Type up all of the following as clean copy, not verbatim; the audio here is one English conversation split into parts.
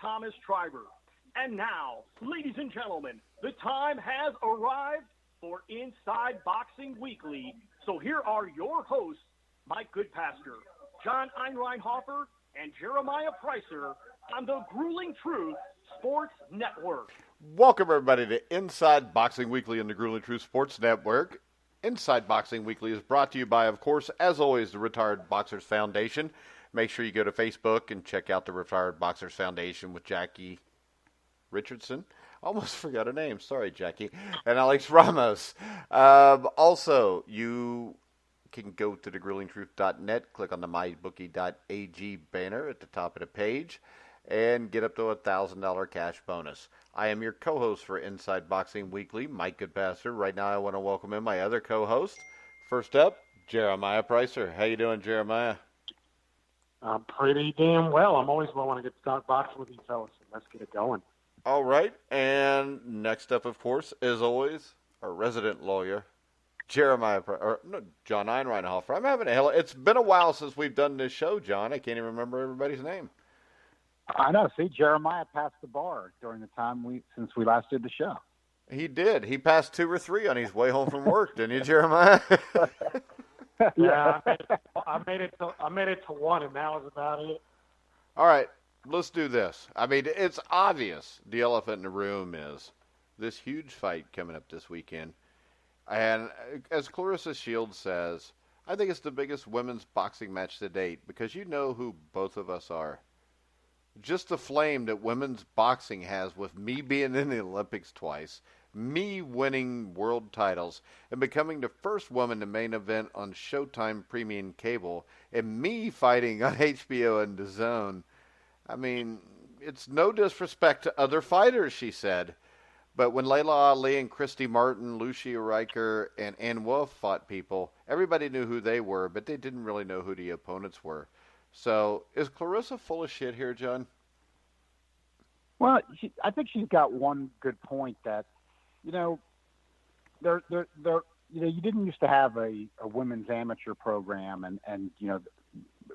Thomas Triber. And now, ladies and gentlemen, the time has arrived for Inside Boxing Weekly. So here are your hosts, Mike Goodpaster, John Einreinhofer, and Jeremiah Preisser on the Grueling Truth Sports Network. Welcome, everybody, to Inside Boxing Weekly on the Grueling Truth Sports Network. Inside Boxing Weekly is brought to you by, of course, as always, the Retired Boxers Foundation. Make sure you go to Facebook and check out the Retired Boxers Foundation with Jackie Richardson. Almost forgot her name. Sorry, Jackie. And Alex Ramos. Also, you can go to thegruelingtruth.net, click on the mybookie.ag banner at the top of the page, and get up to a $1,000 cash bonus. I am your co-host for Inside Boxing Weekly, Mike Goodpaster. Right now I want to welcome in my other co-host. First up, Jeremiah Preisser. How you doing, Jeremiah? I'm pretty damn well. I'm always want to get to start boxing with you fellas. Let's get it going. All right. And next up, of course, as always, our resident lawyer, John Einreinhofer. I'm having a hell. It's been a while since we've done this show, John. I can't even remember everybody's name. I know. See, Jeremiah passed the bar during the time since we last did the show. He did. He passed 2 or 3 on his way home from work, didn't you, Jeremiah? Yeah, I made it to 1, and that was about it. All right, let's do this. I mean, it's obvious the elephant in the room is this huge fight coming up this weekend. And as Clarissa Shields says, I think it's the biggest women's boxing match to date because you know who both of us are. Just the flame that women's boxing has with me being in the Olympics twice, me winning world titles, and becoming the first woman to main event on Showtime Premium Cable, and me fighting on HBO and DAZN. I mean, it's no disrespect to other fighters, she said. But when Layla Ali and Christy Martin, Lucia Riker, and Ann Wolfe fought people, everybody knew who they were, but they didn't really know who the opponents were. So, is Clarissa full of shit here, John? Well, I think she's got one good point that, you didn't used to have a women's amateur program, and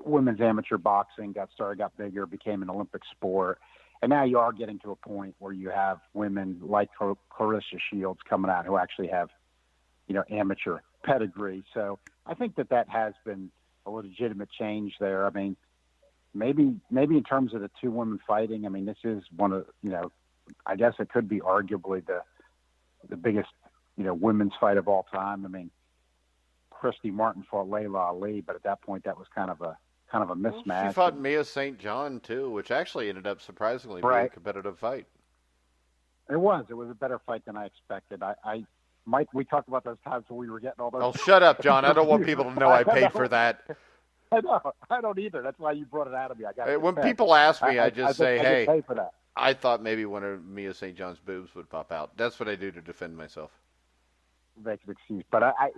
women's amateur boxing got bigger, became an Olympic sport, and now you are getting to a point where you have women like Clarissa Shields coming out who actually have, amateur pedigree. So I think that has been a legitimate change there. I mean, maybe in terms of the 2 women fighting, I mean, this is one of, I guess it could be arguably the biggest, women's fight of all time. I mean, Christy Martin fought Layla Ali, but at that point that was kind of a mismatch. Well, she fought Mia St. John too, which actually ended up surprisingly being a competitive fight. It was a better fight than I expected. Mike, we talked about those times when we were getting all those. Oh, shut up, John. I don't want people to know I paid for that. I don't either. That's why you brought it out of me. When people ask me, I just say, hey, pay for that. I thought maybe one of Mia St. John's boobs would pop out. That's what I do to defend myself. Make an excuse, but I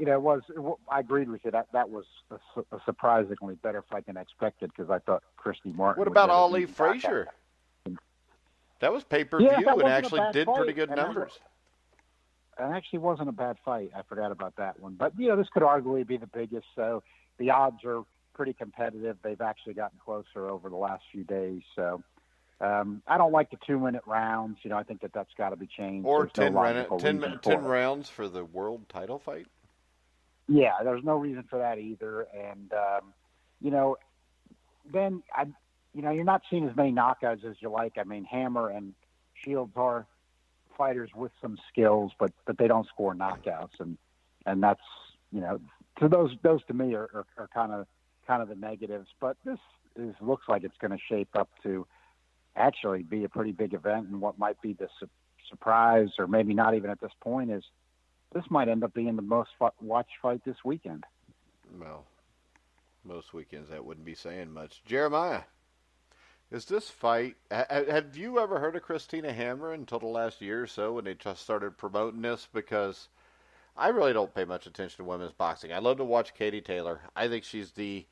agreed with you. That was a surprisingly better fight than I expected because I thought Christy Martin. What about Ali Frazier? That was pay-per-view and actually did fight. Pretty good numbers. It actually wasn't a bad fight. I forgot about that one. But, this could arguably be the biggest. So the odds are pretty competitive. They've actually gotten closer over the last few days. So I don't like the 2-minute rounds. I think that's got to be changed. Or 10 rounds for the world title fight? Yeah, there's no reason for that either. And, then, you're not seeing as many knockouts as you like. I mean, Hammer and Shields are fighters with some skills, but they don't score knockouts, and that's so those to me are kind of the negatives. But this looks like it's going to shape up to actually be a pretty big event, and what might be the surprise, or maybe not even at this point, is this might end up being the most watched fight this weekend. Well, most weekends that wouldn't be saying much. Jeremiah, is this fight, have you ever heard of Christina Hammer until the last year or so when they just started promoting this? Because I really don't pay much attention to women's boxing. I love to watch Katie Taylor. I think she's the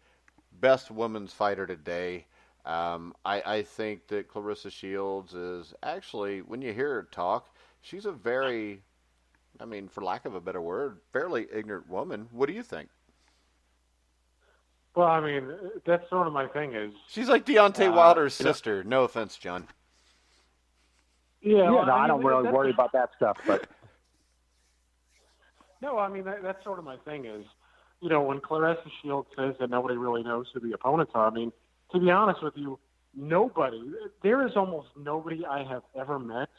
best women's fighter today. I think that Clarissa Shields is actually, when you hear her talk, she's a very, for lack of a better word, fairly ignorant woman. What do you think? Well, that's sort of my thing is... She's like Deontay Wilder's sister. No offense, John. Yeah, no, I don't really worry about that stuff. But no, I mean that's sort of my thing is, when Claressa Shields says that nobody really knows who the opponents are. I mean, to be honest with you, there is almost nobody I have ever met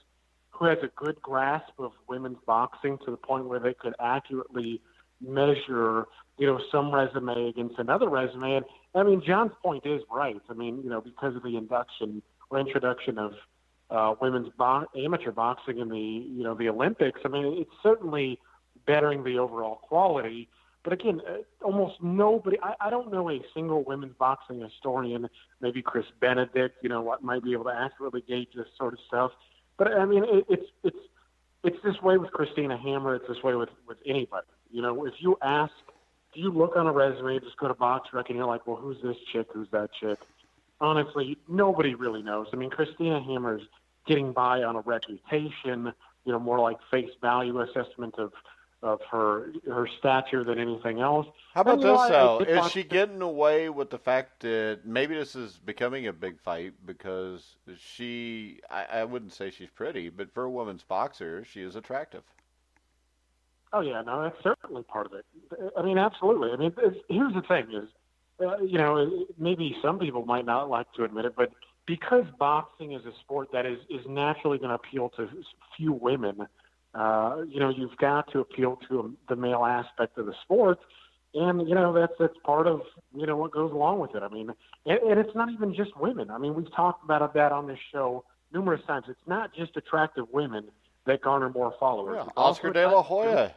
who has a good grasp of women's boxing to the point where they could accurately measure, some resume against another resume. And I mean, John's point is right. I mean, because of the introduction of women's amateur boxing in the Olympics, I mean, it's certainly bettering the overall quality. But again, almost nobody, I don't know a single women's boxing historian, maybe Chris Benedict, what might be able to accurately gauge this sort of stuff. But I mean, it's this way with Christina Hammer. It's this way with anybody. If you look on a resume, just go to BoxRec and you're like, well, who's this chick? Who's that chick? Honestly, nobody really knows. I mean, Christina Hammer's getting by on a reputation, more like face value assessment of her stature than anything else. How about this, though? Is she getting away with the fact that maybe this is becoming a big fight because I wouldn't say she's pretty, but for a women's boxer, she is attractive. Oh, yeah, no, that's certainly part of it. I mean, absolutely. I mean, here's the thing is, maybe some people might not like to admit it, but because boxing is a sport that is naturally going to appeal to few women, you've got to appeal to the male aspect of the sport, and that's part of what goes along with it. I mean, and it's not even just women. I mean, we've talked about that on this show numerous times. It's not just attractive women that garner more followers. Yeah, Oscar De La Hoya.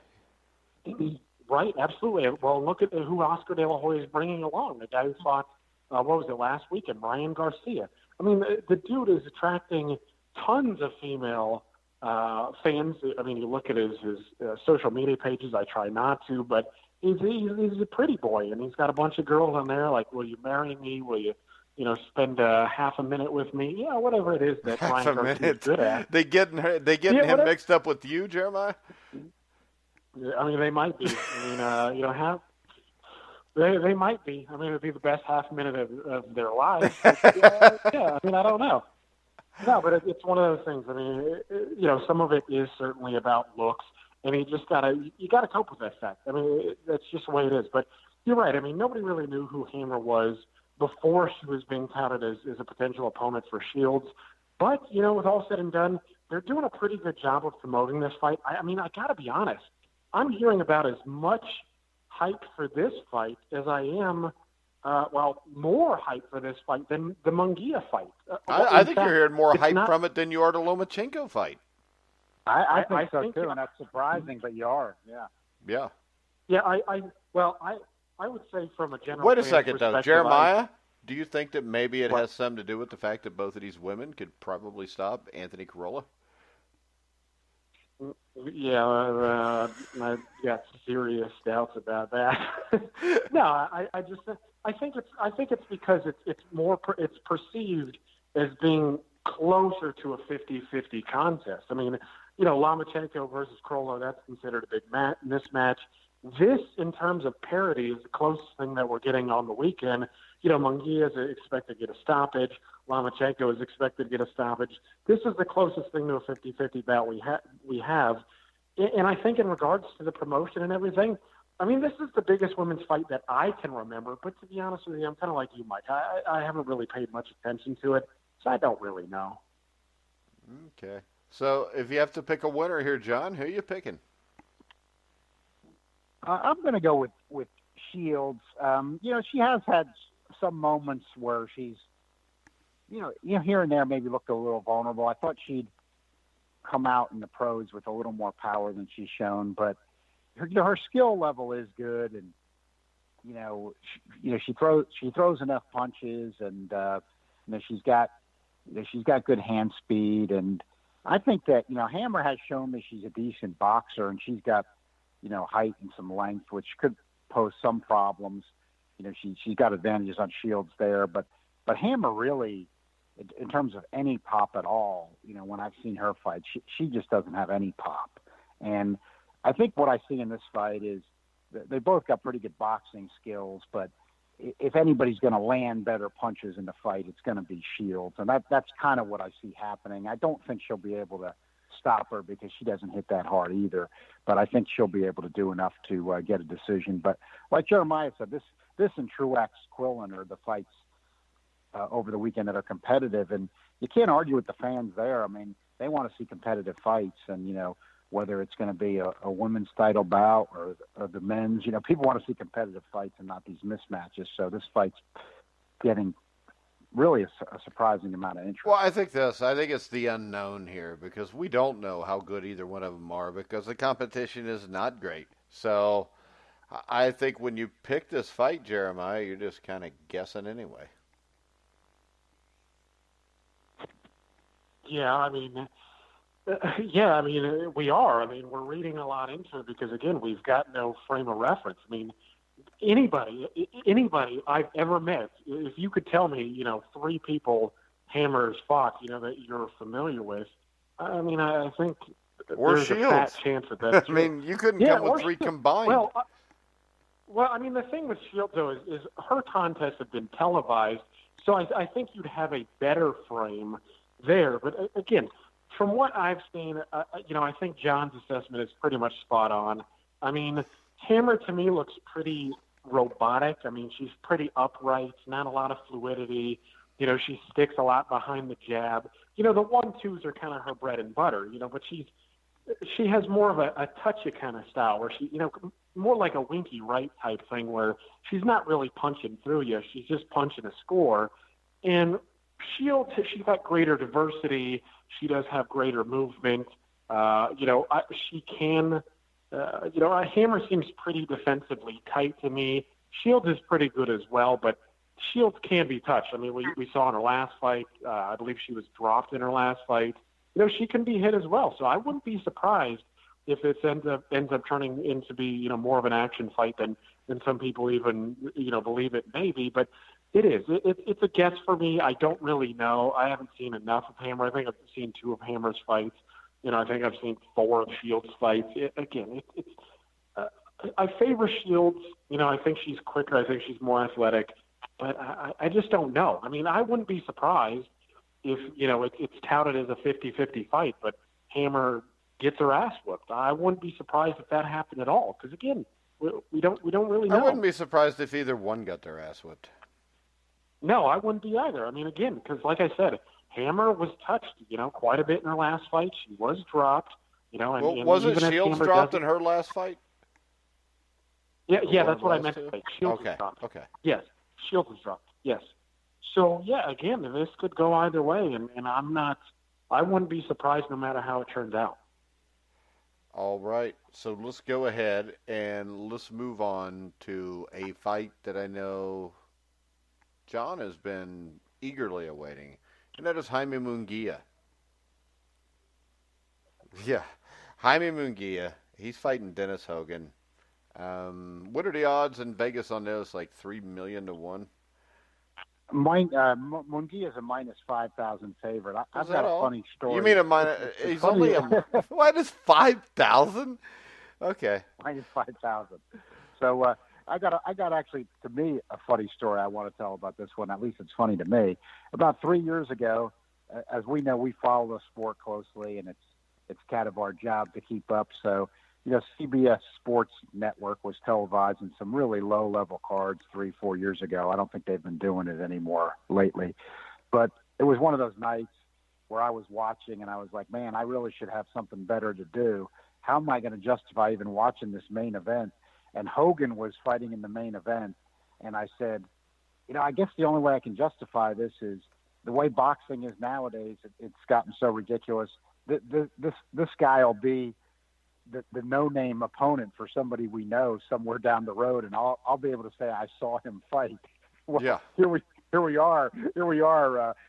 Right, absolutely. Well, look at who Oscar De La Hoya is bringing along. The guy who fought, last weekend, Ryan Garcia. I mean, the dude is attracting tons of female fans. I mean, you look at his social media pages. I try not to, but he's a pretty boy, and he's got a bunch of girls on there like, will you marry me? Will you, spend half a minute with me? Yeah, whatever it is that Ryan Garcia is good at. They getting him mixed up with you, Jeremiah? I mean, they might be. I mean, they might be. I mean, it'd be the best half minute of their lives. But, yeah, I mean, I don't know. No, but it's one of those things. I mean, some of it is certainly about looks, and you gotta cope with that fact. I mean, that's just the way it is. But you're right. I mean, nobody really knew who Hammer was before she was being touted as a potential opponent for Shields. But with all said and done, they're doing a pretty good job of promoting this fight. I mean, I gotta be honest. I'm hearing about as much hype for this fight as I am, more hype for this fight than the Munguia fight. I think you're hearing more hype from it than you are the Lomachenko fight. I think so too, and that's surprising, but you are, yeah. Yeah. Yeah, I would say from a general. Wait a second, though, Jeremiah. Do you think that maybe it has something to do with the fact that both of these women could probably stop Anthony Crolla? Yeah, I got serious doubts about that. No, I think it's because it's perceived as being closer to a 50-50 contest. I mean, Lomachenko versus Crolla, that's considered a big mismatch. This, in terms of parity, is the closest thing that we're getting on the weekend. Munguia is expected to get a stoppage. Lomachenko is expected to get a stoppage. This is the closest thing to a 50-50 bout we have. And I think in regards to the promotion and everything, I mean, this is the biggest women's fight that I can remember. But to be honest with you, I'm kind of like you, Mike. I haven't really paid much attention to it, so I don't really know. Okay. So if you have to pick a winner here, John, who are you picking? I'm going to go with Shields. She has had some moments where she's, here and there maybe looked a little vulnerable. I thought she'd come out in the pros with a little more power than she's shown, but her skill level is good, and she throws enough punches, and she's got good hand speed, and I think that Hammer has shown that she's a decent boxer, and she's got height and some length, which could pose some problems. She's got advantages on Shields there, but Hammer really, in terms of any pop at all, when I've seen her fight, she just doesn't have any pop. And I think what I see in this fight is they both got pretty good boxing skills, but if anybody's going to land better punches in the fight, it's going to be Shields. And that's kind of what I see happening. I don't think she'll be able to stop her because she doesn't hit that hard either. But I think she'll be able to do enough to get a decision. But like Jeremiah said, this and Truax-Quillin are the fights over the weekend that are competitive. And you can't argue with the fans there. I mean, they want to see competitive fights. And, whether it's going to be a women's title bout or the men's, people want to see competitive fights and not these mismatches. So this fight's getting really a surprising amount of interest. Well, I think it's the unknown here because we don't know how good either one of them are because the competition is not great. So I think when you pick this fight, Jeremiah, you're just kind of guessing anyway. Yeah, I mean, we are. I mean, we're reading a lot into it because, again, we've got no frame of reference. I mean, anybody I've ever met, if you could tell me, 3 people Hammer's fought, that you're familiar with, I mean, I think there's Shields. A fat chance that that's I mean, you couldn't come with 3 combined. Well, I mean, the thing with Shields, though, is her contests have been televised, so I think you'd have a better frame there. But, again, from what I've seen, I think John's assessment is pretty much spot on. I mean, Hammer to me looks pretty robotic. I mean, she's pretty upright, not a lot of fluidity. She sticks a lot behind the jab. The 1-2s are kind of her bread and butter, but she has more of a touchy kind of style where she, more like a Winky Wright type thing where she's not really punching through you. She's just punching a score. And Shields, she's got greater diversity. She does have greater movement. She can, Hammer seems pretty defensively tight to me. Shields is pretty good as well, but Shields can be touched. I mean, we saw in her last fight, I believe she was dropped in her last fight. She can be hit as well. So I wouldn't be surprised if it ends up turning into be, more of an action fight than some people even, believe it may be. But it is. It's a guess for me. I don't really know. I haven't seen enough of Hammer. I think I've seen 2 of Hammer's fights. I think I've seen 4 of Shields' fights. I favor Shields. I think she's quicker. I think she's more athletic. But I just don't know. I mean, I wouldn't be surprised if, it's touted as a 50-50 fight, but Hammer gets her ass whooped. I wouldn't be surprised if that happened at all. Because, again, we don't really know. I wouldn't be surprised if either one got their ass whooped. No, I wouldn't be either. I mean, again, because like I said, Hammer was touched, quite a bit in her last fight. She was dropped, and wasn't Shields dropped in her last fight? Yeah, that's what I meant to say. Shields was dropped. Okay. Yes, Shields was dropped. Yes. So yeah, again, this could go either way, and I wouldn't be surprised no matter how it turns out. All right, so let's go ahead and let's move on to a fight that I know John has been eagerly awaiting, and that is Jaime Munguia. Yeah, Jaime Munguia. He's fighting Dennis Hogan. What are the odds in Vegas on this? Like 3 million to 1? Munguia is a minus 5,000 favorite. I've got a funny story. You mean a minus? He's only a what is 5,000? Okay, minus 5,000. So I got actually, to me, a funny story I want to tell about this one. At least it's funny to me. About 3 years ago, as we know, we follow the sport closely, and it's kind of our job to keep up. So, CBS Sports Network was televising some really low-level cards 3-4 years ago. I don't think they've been doing it anymore lately. But it was one of those nights where I was watching, and I was like, man, I really should have something better to do. How am I going to justify even watching this main event? And Hogan was fighting in the main event. And I said, I guess the only way I can justify this is the way boxing is nowadays. It's gotten so ridiculous. This guy will be the no-name opponent for somebody we know somewhere down the road, and I'll be able to say I saw him fight. Well, yeah. Here we are,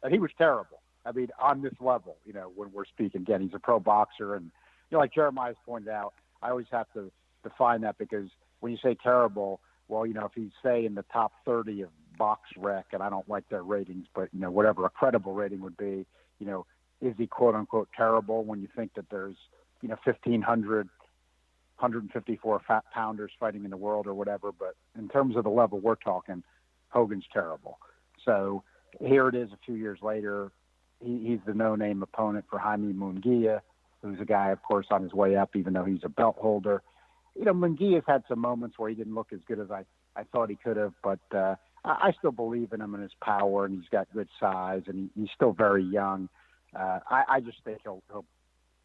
and he was terrible. I mean, on this level, when we're speaking again, he's a pro boxer, and like Jeremiah's pointed out, I always have to define that because when you say terrible, well, if he's say in the top 30 of BoxRec, and I don't like their ratings, but whatever a credible rating would be, is he quote unquote terrible when you think that there's 1,500, 154 fat pounders fighting in the world or whatever. But in terms of the level we're talking, Hogan's terrible. So here it is a few years later. He's the no-name opponent for Jaime Munguia, who's a guy, of course, on his way up, even though he's a belt holder. Munguia's had some moments where he didn't look as good as I thought he could have, but I still believe in him and his power, and he's got good size, and he's still very young. I just think he'll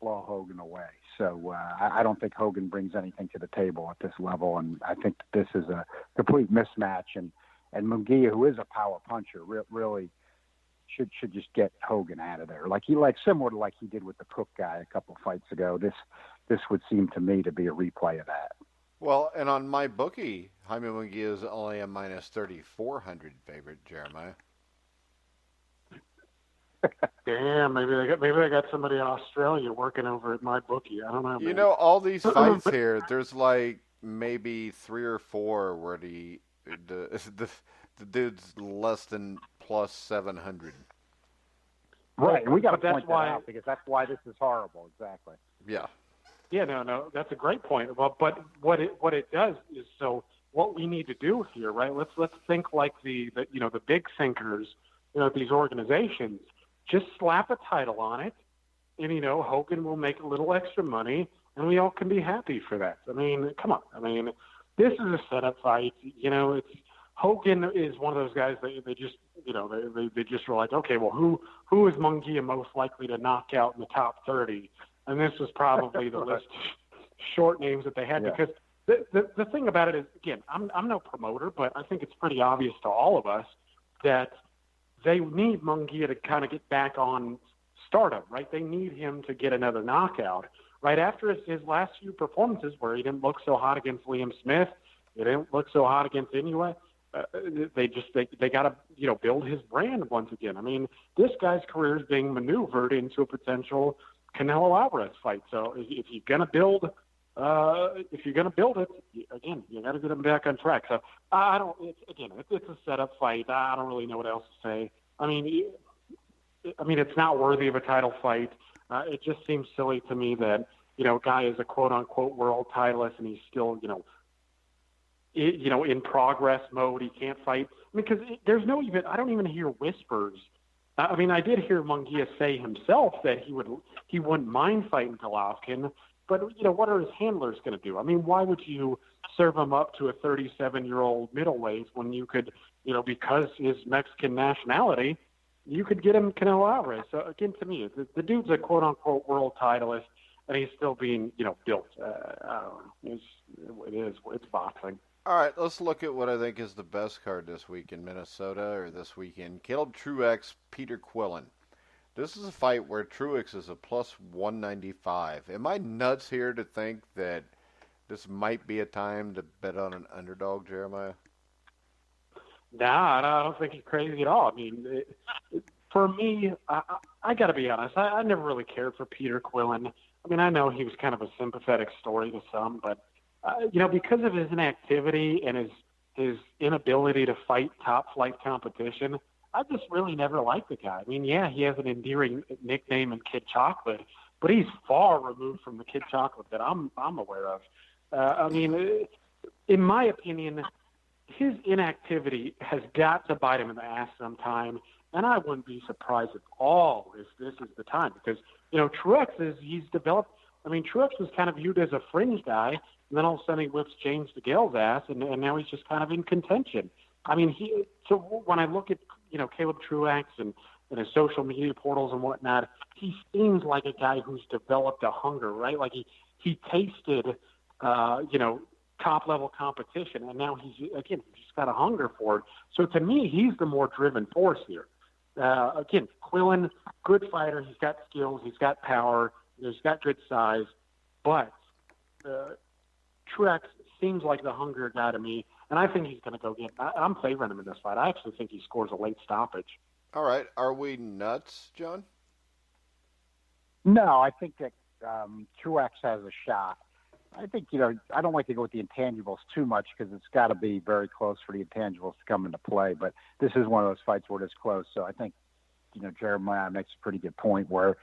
blow Hogan away. So I don't think Hogan brings anything to the table at this level, and I think this is a complete mismatch. And Munguia, who is a power puncher, really should just get Hogan out of there. Similar to like he did with the Cook guy a couple of fights ago. This would seem to me to be a replay of that. Well, and on my bookie, Jaime Munguia is only a minus 3,400 favorite, Jeremiah. Damn, maybe they got somebody in Australia working over at my bookie. I don't know. Man. All these fights here, there's like maybe 3 or 4 where the dude's less than plus 700. Right, and we got to point that out because that's why this is horrible. Exactly. Yeah. Yeah, no, that's a great point. Well, but what it does is, so what we need to do here, right? Let's think like the big thinkers, these organizations. Just slap a title on it, and Hogan will make a little extra money, and we all can be happy for that. I mean, come on. I mean, this is a setup fight. It's Hogan is one of those guys that they just they just were like, okay, well, who is Munguia most likely to knock out in the top 30? And this was probably the list of short names that they had, because the thing about it is, again, I'm no promoter, but I think it's pretty obvious to all of us that they need Munguia to kind of get back on stardom, right? They need him to get another knockout. Right after his last few performances where he didn't look so hot against Liam Smith, he didn't look so hot against Inoue, they got to build his brand once again. I mean, this guy's career is being maneuvered into a potential Canelo Alvarez fight. So if you're gonna build it, again, you got to get him back on track. So it's a setup fight. I don't really know what else to say. I mean, it's not worthy of a title fight. It just seems silly to me that guy is a quote unquote world titleist and he's still in progress mode. He can't fight. I mean, because I don't even hear whispers. I mean, I did hear Munguia say himself that he wouldn't mind fighting Golovkin, but what are his handlers going to do? I mean, why would you serve him up to a 37-year-old middleweight when you could, because his Mexican nationality, you could get him Canelo Alvarez? So again, to me, the dude's a quote unquote world titleist, and he's still being built. I don't know. It's boxing. All right, let's look at what I think is the best card this week in Minnesota, or this weekend. Caleb Truax, Peter Quillin. This is a fight where Truax is a plus 195. Am I nuts here to think that this might be a time to bet on an underdog, Jeremiah? Nah, I don't think you're crazy at all. I mean, for me, I got to be honest. I never really cared for Peter Quillin. I mean, I know he was kind of a sympathetic story to some, but because of his inactivity and his inability to fight top flight competition, I just really never liked the guy. I mean, yeah, he has an endearing nickname in Kid Chocolate, but he's far removed from the Kid Chocolate that I'm aware of. I mean, in my opinion, his inactivity has got to bite him in the ass sometime, and I wouldn't be surprised at all if this is the time, because Truax he's developed. I mean, Truax was kind of viewed as a fringe guy, and then all of a sudden he whips James DeGale's ass, and now he's just kind of in contention. I mean, so when I look at Caleb Truax and his social media portals and whatnot, he seems like a guy who's developed a hunger, right? Like he tasted, top level competition, and now he's just got a hunger for it. So to me, he's the more driven force here. Again, Quillin, good fighter. He's got skills. He's got power. He's got good size, but Truax seems like the hunger guy to me, and I think he's going to go get. I'm favoring him in this fight. I actually think he scores a late stoppage. All right, are we nuts, John? No, I think that Truax has a shot. I think I don't like to go with the intangibles too much because it's got to be very close for the intangibles to come into play. But this is one of those fights where it's close. So I think Jeremiah makes a pretty good point where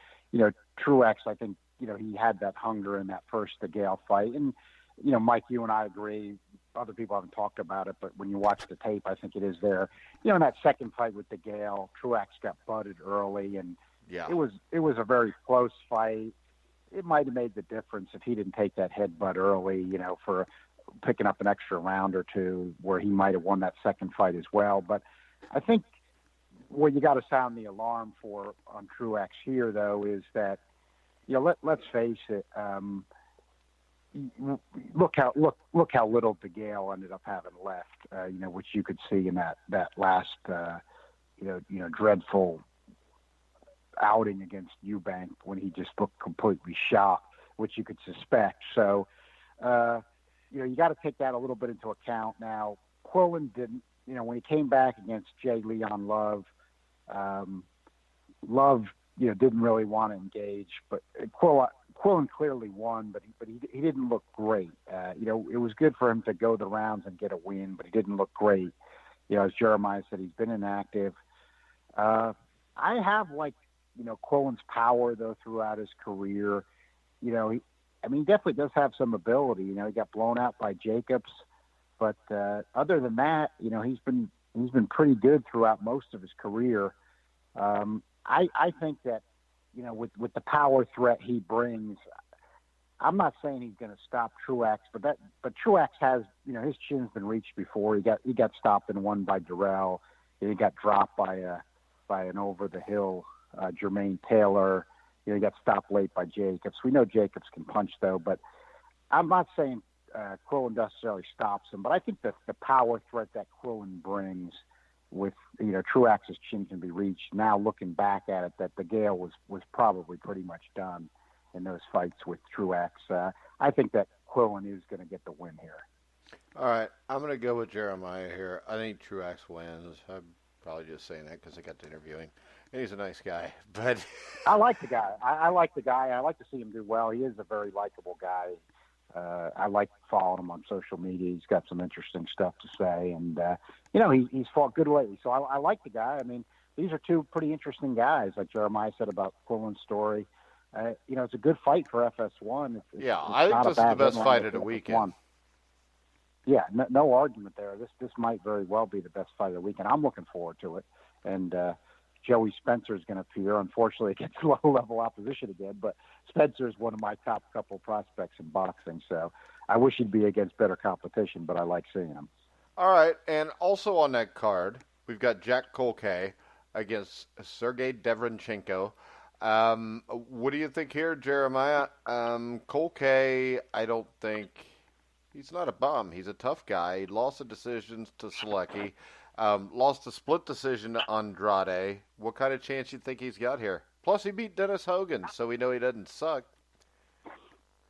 Truax, I think, he had that hunger in that first DeGale fight. And, Mike, you and I agree, other people haven't talked about it, but when you watch the tape, I think it is there. In that second fight with DeGale, Truax got butted early, and it was a very close fight. It might have made the difference if he didn't take that headbutt early, for picking up an extra round or two, where he might have won that second fight as well. But I think what you got to sound the alarm for on Truax here, though, is that, let's face it. Look how little DeGale ended up having left, which you could see in that last, dreadful outing against Eubank when he just looked completely shocked, which you could suspect. So, you got to take that a little bit into account. Now, Quillin didn't, when he came back against J. Leon Love, didn't really want to engage, but Quillin clearly won, but he didn't look great. It was good for him to go the rounds and get a win, but he didn't look great. As Jeremiah said, he's been inactive. I have Quillin's power though throughout his career. He definitely does have some ability. He got blown out by Jacobs, but other than that, he's been pretty good throughout most of his career. I think that, with the power threat he brings, I'm not saying he's going to stop Truax, but Truax has, his chin's been reached before. He got stopped and won by Durrell. He got dropped by an over the hill Jermaine Taylor. He got stopped late by Jacobs. We know Jacobs can punch though, but I'm not saying Quillin necessarily stops him. But I think that the power threat that Quillin brings, with Truax's chin can be reached. Now looking back at it, that DeGale was probably pretty much done in those fights with Truax. I think that Quillin is going to get the win here. All right, I'm going to go with Jeremiah here. I think Truax wins. I'm probably just saying that because I got to interview him. And he's a nice guy, but I like the guy. I like the guy. I like to see him do well. He is a very likable guy. I like following him on social media. He's got some interesting stuff to say, and he's fought good lately. So I like the guy. I mean, these are two pretty interesting guys, like Jeremiah said about Quillin's story. It's a good fight for FS1. I think this is the best fight of the weekend. Yeah, no argument there. This might very well be the best fight of the weekend. I'm looking forward to it, and Joey Spencer is going to appear, unfortunately, against low-level opposition again. But Spencer is one of my top couple prospects in boxing, so I wish he'd be against better competition, but I like seeing him. All right, and also on that card, we've got Jack Kolke against Sergey Derevyanchenko. What do you think here, Jeremiah? Kolke, I don't think he's not a bum. He's a tough guy. He lost the decisions to Selecki. Lost a split decision to Andrade. What kind of chance you think he's got here? Plus, he beat Dennis Hogan, so we know he doesn't suck.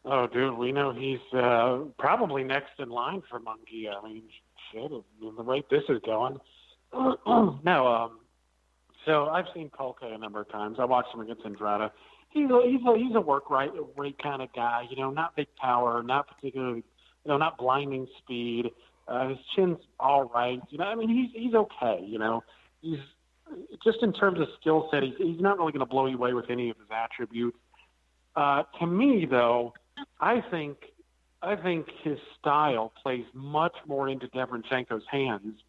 Oh, dude, we know he's probably next in line for Munguia. I mean, shit, the rate this is going. So I've seen Kolke a number of times. I watched him against Andrade. He's a work rate kind of guy. Not big power, not particularly, not blinding speed. His chin's all right. He's okay. He's just in terms of skill set, he's not really going to blow you away with any of his attributes. To me, though, I think his style plays much more into Derevyanchenko's hands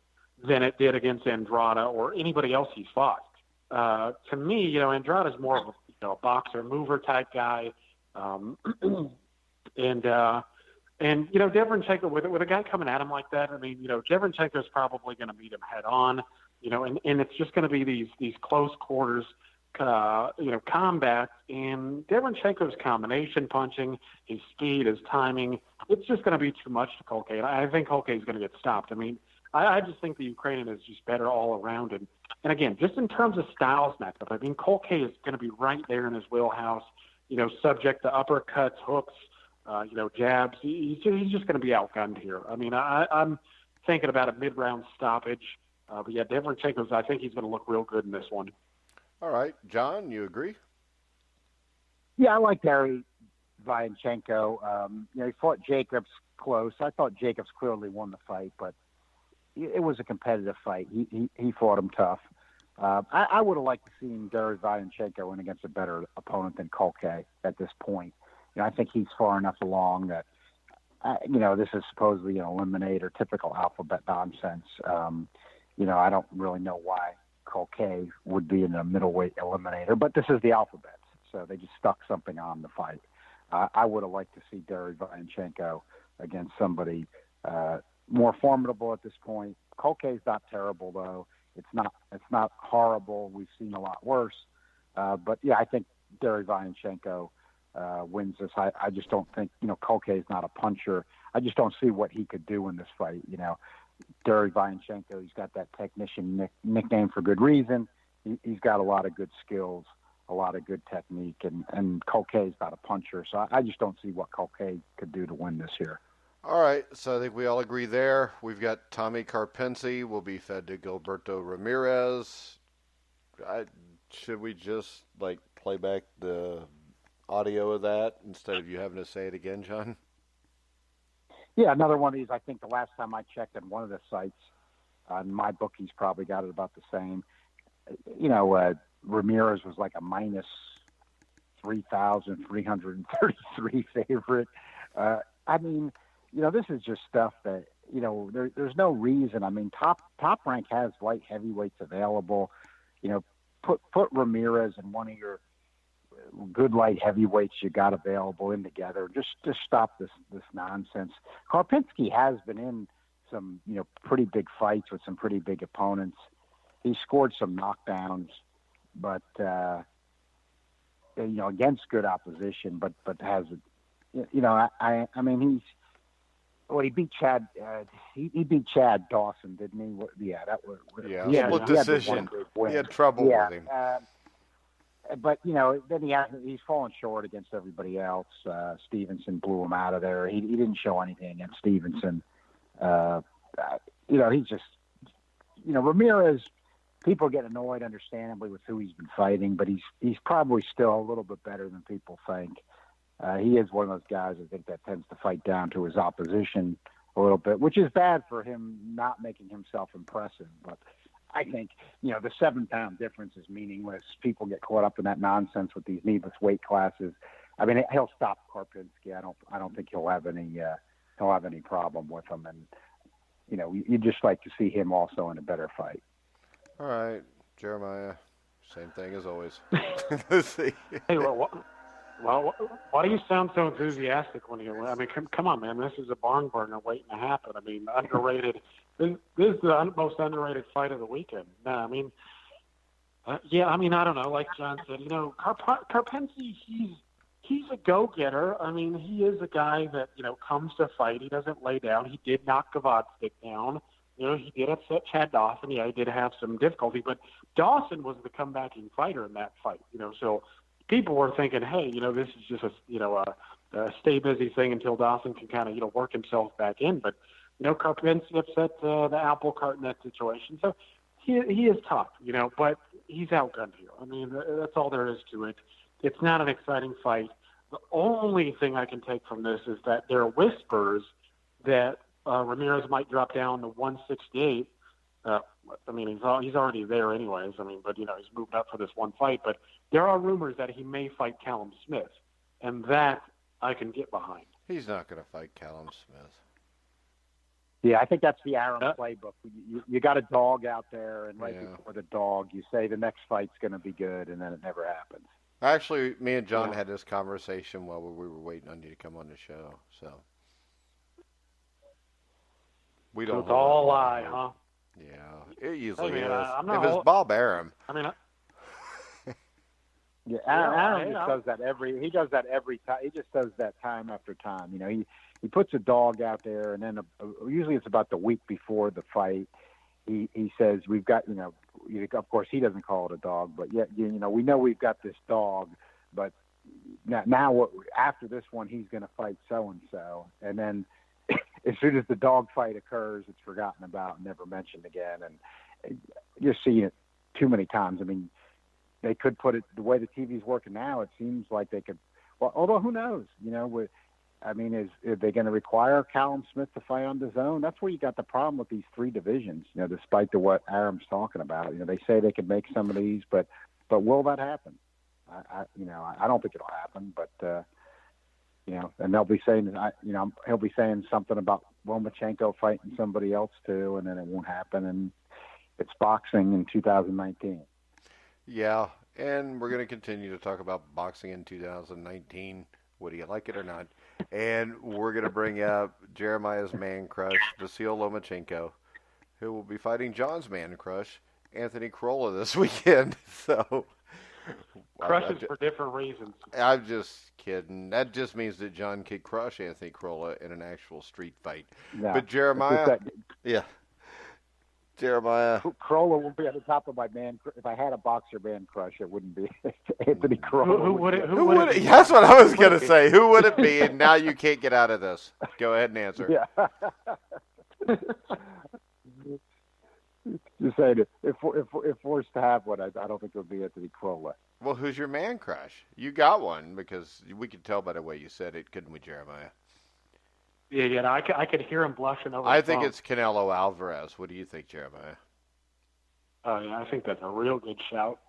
than it did against Andrade or anybody else he fought. To me, Andrade is more of a boxer, mover type guy, And Derevyanchenko, with a guy coming at him like that, Derevyanchenko is probably going to meet him head on, and it's just going to be these close quarters, combat. And Derevyanchenko's combination punching, his speed, his timing, it's just going to be too much to Kolke. And I think Kolke is going to get stopped. I just think the Ukrainian is just better all around. And again, just in terms of styles matchup, Kolke is going to be right there in his wheelhouse, subject to uppercuts, hooks, jabs. He's just going to be outgunned here. I'm thinking about a mid-round stoppage. But yeah, Derevyanchenko's, I think he's going to look real good in this one. All right. John, you agree? Yeah, I like Derevyanchenko. He fought Jacobs close. I thought Jacobs clearly won the fight, but it was a competitive fight. He fought him tough. I would have liked to see Derevyanchenko in against a better opponent than Kolke at this point. I think he's far enough along that this is supposedly an eliminator, typical alphabet nonsense. I don't really know why Colquet would be in a middleweight eliminator, but this is the alphabet, so they just stuck something on the fight. I would have liked to see Derevyanchenko against somebody more formidable at this point. Colquet's not terrible, though. It's not horrible. We've seen a lot worse. But yeah, I think Derevyanchenko wins this. I just don't think, Colquet's not a puncher. I just don't see what he could do in this fight. Derevyanchenko, he's got that technician nickname for good reason. He's got a lot of good skills, a lot of good technique, and Colquet's not a puncher. So I just don't see what Colquet could do to win this here. All right, so I think we all agree there. We've got Tommy Karpency will be fed to Gilberto Ramirez. Should we just play back the audio of that instead of you having to say it again, John? Yeah, another one of these. I think the last time I checked on one of the sites, my bookies probably got it about the same. Ramirez was like a minus 3,333 favorite. This is just stuff that, there's no reason. I mean, Top Rank has light heavyweights available. Put Ramirez and one of your good light heavyweights you got available in together. Just stop this nonsense. Karpinski has been in some, pretty big fights with some pretty big opponents. He scored some knockdowns, but, against good opposition, but has, he beat Chad. He beat Chad Dawson, didn't he? That was split decision. He had trouble with him. But then he's fallen short against everybody else. Stevenson blew him out of there. He didn't show anything against Stevenson. He's just Ramirez. People get annoyed, understandably, with who he's been fighting, but he's probably still a little bit better than people think. He is one of those guys, I think, that tends to fight down to his opposition a little bit, which is bad for him not making himself impressive. But I think, the 7-pound difference is meaningless. People get caught up in that nonsense with these needless weight classes. I mean, he'll stop Karpinski. I don't think he'll have any problem with him. And, you'd just like to see him also in a better fight. All right, Jeremiah, same thing as always. Let's see. Hey, well, why do you sound so enthusiastic when you? I mean, come on, man. This is a barn burner waiting to happen. I mean, underrated. This is the most underrated fight of the weekend. No, I mean, I don't know. Like John said, Karpency, he's a go-getter. I mean, he is a guy that comes to fight. He doesn't lay down. He did knock Gvozdyk down. He did upset Chad Dawson. Yeah, he did have some difficulty, but Dawson was the comebacking fighter in that fight. So people were thinking, hey, this is just a stay busy thing until Dawson can kind of work himself back in. But Karpency upset the apple cart in that situation. So he is tough, but he's outgunned here. I mean, that's all there is to it. It's not an exciting fight. The only thing I can take from this is that there are whispers that Ramirez might drop down to 168. He's already there anyways. But he's moved up for this one fight. But there are rumors that he may fight Callum Smith, and that I can get behind. He's not going to fight Callum Smith. Yeah, I think that's the Arum playbook. You got a dog out there, and before the dog, you say the next fight's going to be good, and then it never happens. Actually, me and John had this conversation while we were waiting on you to come on the show. So we don't. So it's all a lie, huh? Yeah, it usually is. If it's Bob Arum. Arum just does that every time. He just does that time after time. He puts a dog out there, and then usually it's about the week before the fight. He says we've got of course he doesn't call it a dog, but we know we've got this dog, but now after this one he's going to fight so and so, and then as soon as the dog fight occurs, it's forgotten about and never mentioned again. And you're seeing it too many times. I mean, they could put it the way the TV's working now. It seems like they could. Well, although who knows? Are they going to require Callum Smith to fight on the zone? That's where you got the problem with these three divisions. Despite what Arum's talking about, they say they could make some of these, but will that happen? I don't think it'll happen. But and they'll be saying, he'll be saying something about Lomachenko fighting somebody else too, and then it won't happen, and it's boxing in 2019. Yeah, and we're going to continue to talk about boxing in 2019, whether you like it or not. And we're going to bring up Jeremiah's man crush, Vasyl Lomachenko, who will be fighting John's man crush, Anthony Crolla, this weekend. So, crushes for different reasons. I'm just kidding. That just means that John could crush Anthony Crolla in an actual street fight. Yeah. But Jeremiah, Jeremiah. Crolla will be at the top of my man. If I had a boxer man crush, it wouldn't be Anthony Crolla. Who would it? That's what I was going to say. Who would it be? And now you can't get out of this. Go ahead and answer. Yeah. Just saying, if forced to have one, I don't think it would be Anthony Crolla. Well, who's your man crush? You got one, because we could tell by the way you said it, couldn't we, Jeremiah? Yeah, I could hear him blushing over. I think it's Canelo Alvarez. What do you think, Jeremiah? Oh, yeah, I think that's a real good shout.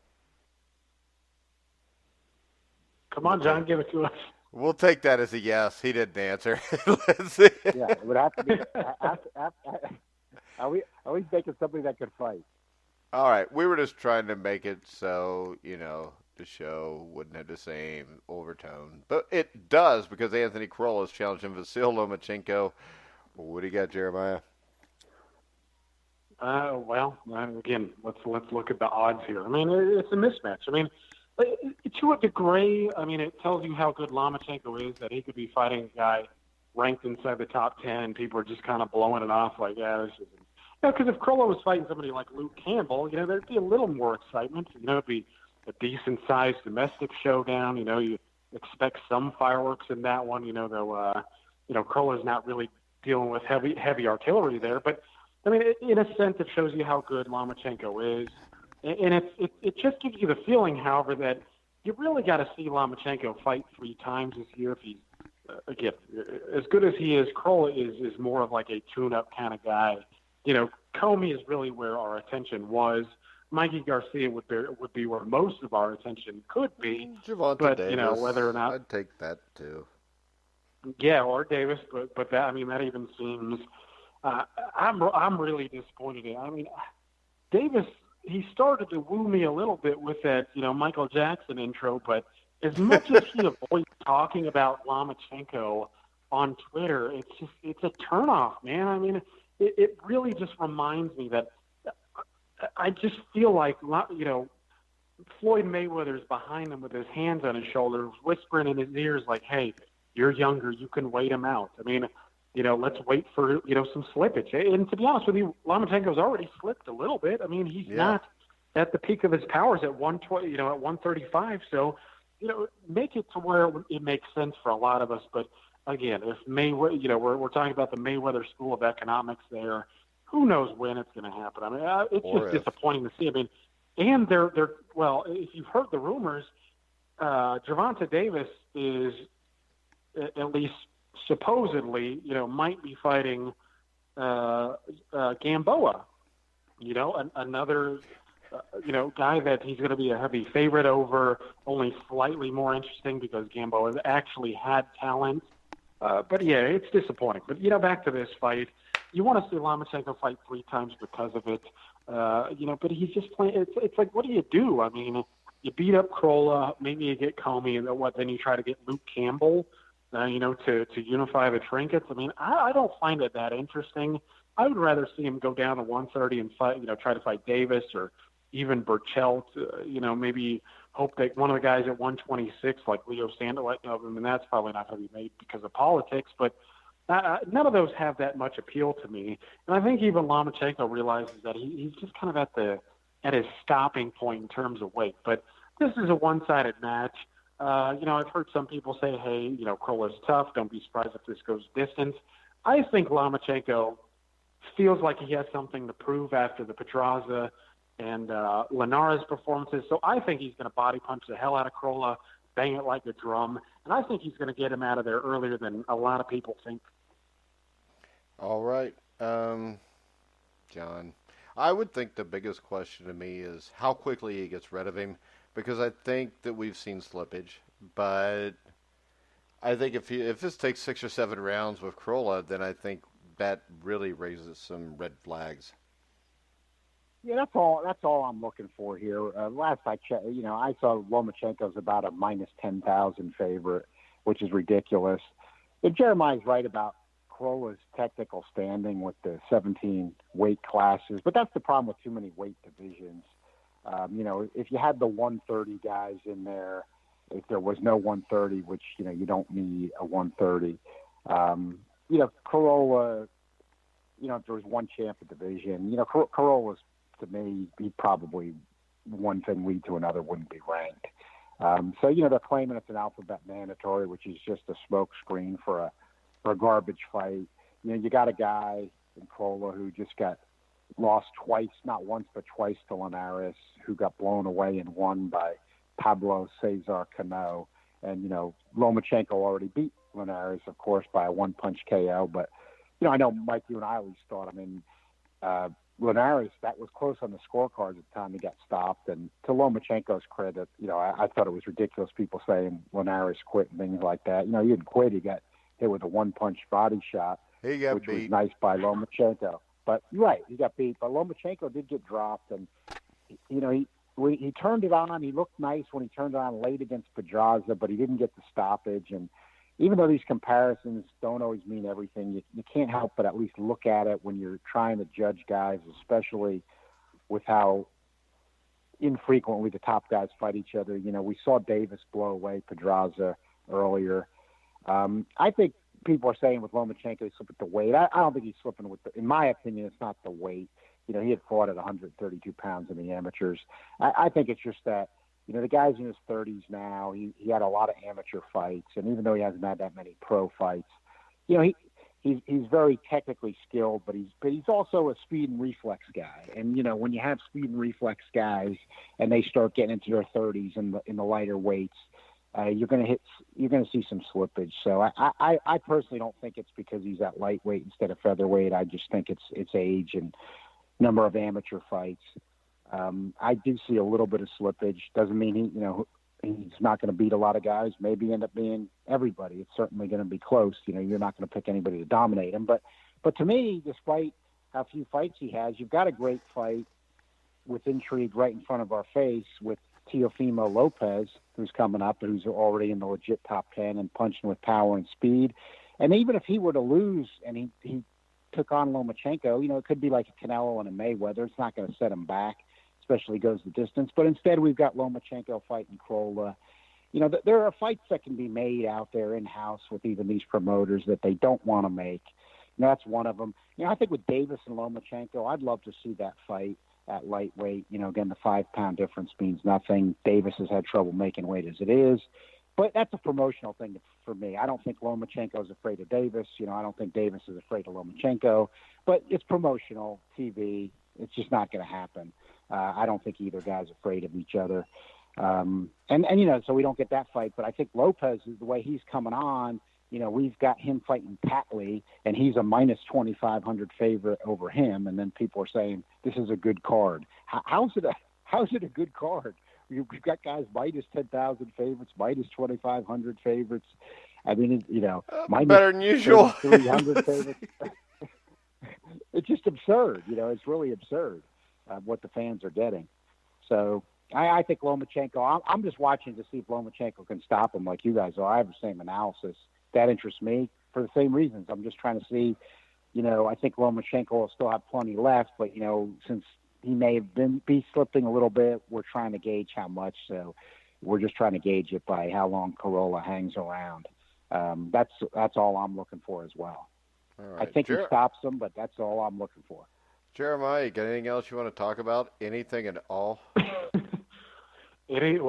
Come on, John, give it to us. We'll take that as a yes. He didn't answer. Let's see. Yeah, it would have to be. Are we making somebody that could fight? All right, we were just trying to make it so, the show wouldn't have the same overtone. But it does, because Anthony Crolla is challenging Vasyl Lomachenko. What do you got, Jeremiah? Well, again, let's look at the odds here. I mean, it's a mismatch. I mean, to a degree, it tells you how good Lomachenko is, that he could be fighting a guy ranked inside the top 10. People are just kind of blowing it off like, this isn't. Because if Crolla was fighting somebody like Luke Campbell, there'd be a little more excitement. It'd be a decent-sized domestic showdown. You expect some fireworks in that one. Though Crolla's not really dealing with heavy artillery there. But in a sense, it shows you how good Lomachenko is, and it just gives you the feeling, however, that you really got to see Lomachenko fight 3 times this year. If he's again, as good as he is, Crolla is more of like a tune-up kind of guy. Comey is really where our attention was. Mikey Garcia would be where most of our attention could be. Gervonta but Davis, whether or not I'd take that too. Yeah, or Davis, but that that even seems. I'm really disappointed in. Davis, he started to woo me a little bit with that Michael Jackson intro, but as much as he avoids talking about Lomachenko on Twitter, it's a turnoff, man. It really just reminds me that I just feel like, Floyd Mayweather's behind him with his hands on his shoulders, whispering in his ears like, hey, you're younger, you can wait him out. Let's wait for, some slippage. And to be honest with you, Lomachenko's already slipped a little bit. He's not at the peak of his powers at 120, at 135. So, make it to where it makes sense for a lot of us. But again, if Mayweather, we're talking about the Mayweather School of Economics there. Who knows when it's going to happen? It's just disappointing to see. And they're well, if you've heard the rumors, Gervonta Davis is at least supposedly, might be fighting Gamboa. Another guy that he's going to be a heavy favorite over, only slightly more interesting because Gamboa actually had talent. But yeah, it's disappointing. But back to this fight, you want to see Lomachenko fight 3 times because of it. But he's just playing. It's like, what do? You beat up Crolla, maybe you get Comey, and then you try to get Luke Campbell, to unify the trinkets. I don't find it that interesting. I would rather see him go down to 130 and fight, try to fight Davis or even Burchelt. Maybe hope that one of the guys at 126, like Leo Sandler, that's probably not going to be made because of politics. But none of those have that much appeal to me. And I think even Lomachenko realizes that he's just kind of at his stopping point in terms of weight. But this is a one-sided match. I've heard some people say, hey, Crolla's tough. Don't be surprised if this goes distance. I think Lomachenko feels like he has something to prove after the Pedraza and Linares performances. So I think he's going to body punch the hell out of Crolla, bang it like a drum, and I think he's going to get him out of there earlier than a lot of people think. All right. John, I would think the biggest question to me is how quickly he gets rid of him, because I think that we've seen slippage, but I think if this takes 6 or 7 rounds with Crolla, then I think that really raises some red flags. Yeah, that's all I'm looking for here. Last I checked, I saw Lomachenko's about a minus 10,000 favorite, which is ridiculous. And Jeremiah's right about Crolla's technical standing with the 17 weight classes, but that's the problem with too many weight divisions. If you had the 130 guys in there, if there was no 130, which, you don't need a 130, Crolla, if there was one champ of division, Crolla's, to me, he probably one thing lead to another wouldn't be ranked. They're claiming it's an alphabet mandatory, which is just a smoke screen for a garbage fight. You got a guy in Crolla who just got lost twice, not once, but twice to Linares, who got blown away and won by Pablo Cesar Cano. And, Lomachenko already beat Linares, of course, by a one-punch KO. But, I know, Mike, you and I always thought, Linares, that was close on the scorecards at the time he got stopped. And to Lomachenko's credit, I thought it was ridiculous people saying Linares quit and things like that. He didn't quit. He got hit with a one-punch body shot, which was nice by Lomachenko. But, right, he got beat. But Lomachenko did get dropped. And, he turned it on. He looked nice when he turned it on late against Pedraza, but he didn't get the stoppage. And even though these comparisons don't always mean everything, you can't help but at least look at it when you're trying to judge guys, especially with how infrequently the top guys fight each other. We saw Davis blow away Pedraza earlier. I think people are saying with Lomachenko, he slipped with the weight. I don't think he's slipping with in my opinion, it's not the weight. He had fought at 132 pounds in the amateurs. I think it's just that, the guy's in his 30s now. He had a lot of amateur fights, and even though he hasn't had that many pro fights, he's very technically skilled, but he's also a speed and reflex guy. And when you have speed and reflex guys, and they start getting into their 30s in the lighter weights, you're going to see some slippage. So I personally don't think it's because he's at lightweight instead of featherweight. I just think it's age and number of amateur fights. I do see a little bit of slippage. Doesn't mean he's not going to beat a lot of guys. Maybe end up being everybody. It's certainly going to be close. You're not going to pick anybody to dominate him. But to me, despite how few fights he has, you've got a great fight with intrigue right in front of our face with Teofimo Lopez, who's coming up, who's already in the legit top 10 and punching with power and speed. And even if he were to lose and he took on Lomachenko, it could be like a Canelo and a Mayweather. It's not going to set him back, especially goes the distance. But instead, we've got Lomachenko fighting Crolla. There are fights that can be made out there in-house with even these promoters that they don't want to make. That's one of them. I think with Davis and Lomachenko, I'd love to see that fight at lightweight. Again, the 5-pound difference means nothing. Davis has had trouble making weight as it is. But that's a promotional thing for me. I don't think Lomachenko is afraid of Davis. I don't think Davis is afraid of Lomachenko. But it's promotional TV. It's just not going to happen. I don't think either guy's afraid of each other. So we don't get that fight. But I think Lopez, the way he's coming on, we've got him fighting Patley, and he's a minus 2,500 favorite over him. And then people are saying this is a good card. How's it a good card? We've got guys minus 10,000 favorites, minus 2,500 favorites. I mean, minus better than usual. 300 favorites. It's just absurd. It's really absurd what the fans are getting. So I think Lomachenko. I'm just watching to see if Lomachenko can stop him, like you guys are. I have the same analysis. That interests me for the same reasons. I'm just trying to see. I think Lomachenko will still have plenty left, but since he may have be slipping a little bit, we're trying to gauge how much. So we're just trying to gauge it by how long Crolla hangs around. That's all I'm looking for as well. All right. I think he stops him, but that's all I'm looking for. Jeremiah, you got anything else you want to talk about? Anything at all? Anything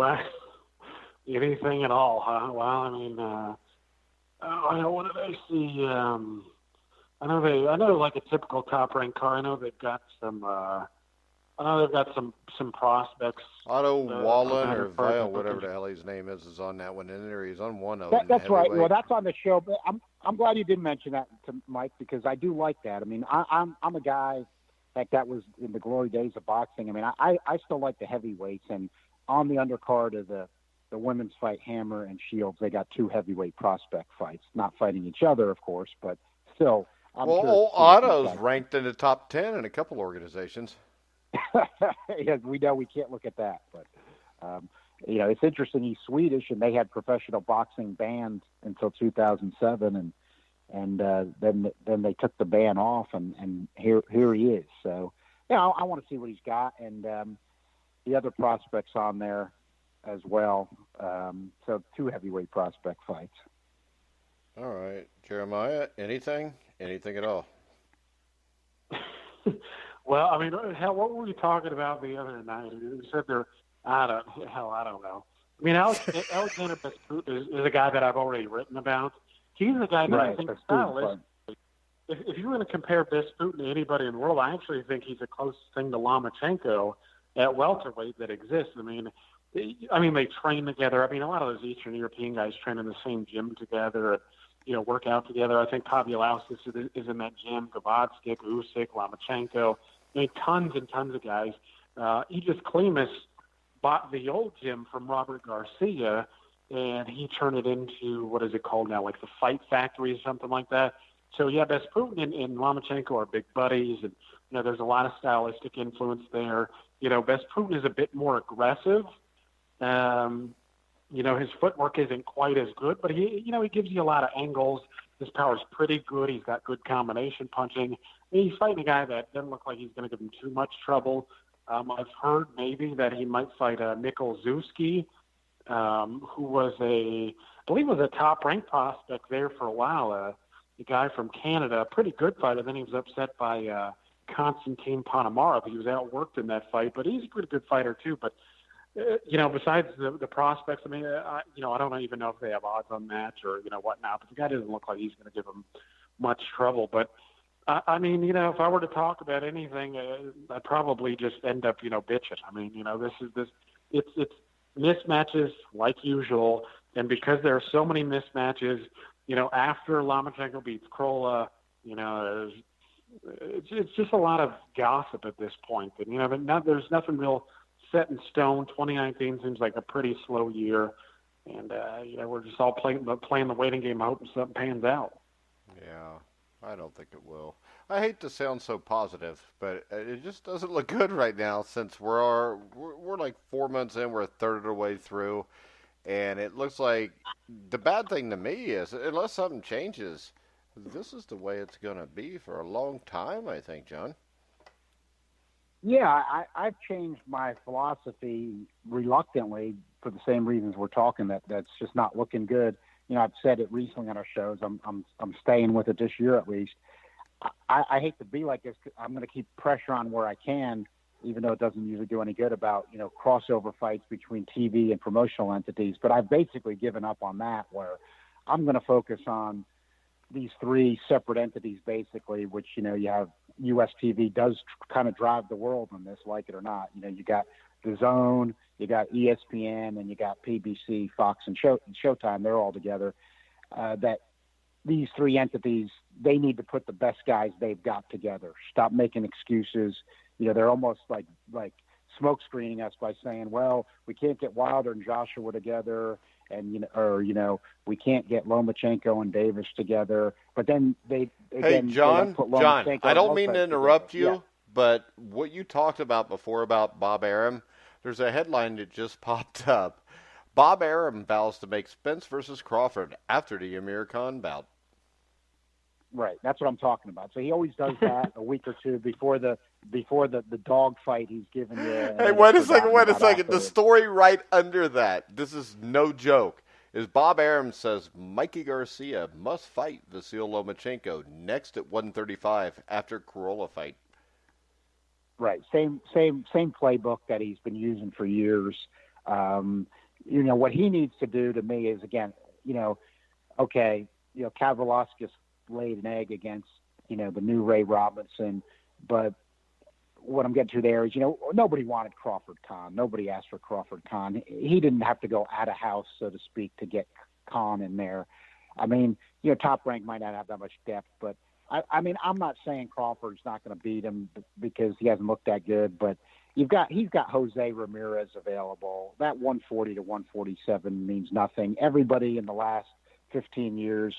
at all, huh? Well, what did I see? I know like a typical top-ranked car. I know they've got some. Some prospects. Otto Wallen or Vile, whatever the hell his name is on that one in there. He's on one of them. That's right. Well, that's on the show. But I'm glad you did mention that to Mike, because I do like that. I mean, I'm a guy that was in the glory days of boxing. I mean, I still like the heavyweights, and on the undercard of the the women's fight, Hammer and Shields, they got 2 heavyweight prospect fights, not fighting each other, of course, but still. Otto's ranked in the top 10 in a couple organizations. Yeah, we know we can't look at that, but it's interesting. He's Swedish, and they had professional boxing banned until 2007, and then they took the ban off, and here he is. So I want to see what he's got, and the other prospects on there as well. So 2 heavyweight prospect fights. All right, Jeremiah, anything at all? Well, I mean, hell, what were we talking about the other night? We said I don't know. I mean, Alexander Vespucci is a guy that I've already written about. He's the guy that I think stylistically, if you're going to compare Vespucci to anybody in the world, I actually think he's the closest thing to Lomachenko at welterweight that exists. I mean, they train together. I mean, a lot of those Eastern European guys train in the same gym together and, work out together. I think Pavliauskas is in that gym, Gavatsky, Usyk, Lomachenko. I mean, tons and tons of guys. Aegis Klimas bought the old gym from Robert Garcia, and he turned it into, what is it called now, like the Fight Factory or something like that. So, yeah, Vespucci and Lomachenko are big buddies, and, there's a lot of stylistic influence there. Vespucci is a bit more aggressive. His footwork isn't quite as good, but he gives you a lot of angles. His power's pretty good. He's got good combination punching. He's fighting a guy that doesn't look like he's going to give him too much trouble. I've heard maybe that he might fight Mikkel Zuski, who was I believe was a top-ranked prospect there for a while, a guy from Canada, a pretty good fighter. Then he was upset by Konstantin Ponomarev. He was outworked in that fight, but he's a pretty good fighter too. But besides the prospects, I mean, I don't even know if they have odds on that or whatnot. But the guy doesn't look like he's going to give him much trouble. But I mean, if I were to talk about anything, I'd probably just end up, bitching. I mean, it's mismatches like usual, and because there are so many mismatches, after Lomachenko beats Crolla, it's just a lot of gossip at this point. And there's nothing real set in stone. 2019 seems like a pretty slow year, and we're just all playing the waiting game, hoping something pans out. Yeah. I don't think it will. I hate to sound so positive, but it just doesn't look good right now since we're like 4 months in, we're a third of the way through, and it looks like the bad thing to me is unless something changes, this is the way it's going to be for a long time, I think, John. Yeah, I've changed my philosophy reluctantly for the same reasons we're talking, that's just not looking good. I've said it recently on our shows. I'm staying with it this year at least. I hate to be like this. I'm going to keep pressure on where I can, even though it doesn't usually do any good about crossover fights between TV and promotional entities. But I've basically given up on that, where I'm going to focus on these 3 separate entities, basically, which you have U.S. TV does kind of drive the world on this, like it or not. You got the Zone, you got ESPN, and you got PBC, Fox, and Showtime. They're all together. That these 3 entities, they need to put the best guys they've got together. Stop making excuses. They're almost like smoke screening us by saying, well, we can't get Wilder and Joshua together, and we can't get Lomachenko and Davis together. But then John, I don't mean to interrupt you, yeah. But what you talked about before about Bob Arum, there's a headline that just popped up. Bob Arum vows to make Spence versus Crawford after the Amir Khan bout. Right, that's what I'm talking about. So he always does that a week or two before the dog fight he's given you. Hey, wait a second. The story right under that, this is no joke, is Bob Arum says Mikey Garcia must fight Vasyl Lomachenko next at 135 after Crolla fight. Right, same playbook that he's been using for years. What he needs to do to me is, again, Kavaliauskas laid an egg against, the new Ray Robinson, but what I'm getting to there is, nobody wanted Crawford Khan. Nobody asked for Crawford Khan. He didn't have to go out of house, so to speak, to get Khan in there. I mean, Top Rank might not have that much depth, but I mean, I'm not saying Crawford's not going to beat him because he hasn't looked that good, but he's got Jose Ramirez available. That 140 to 147 means nothing. Everybody in the last 15 years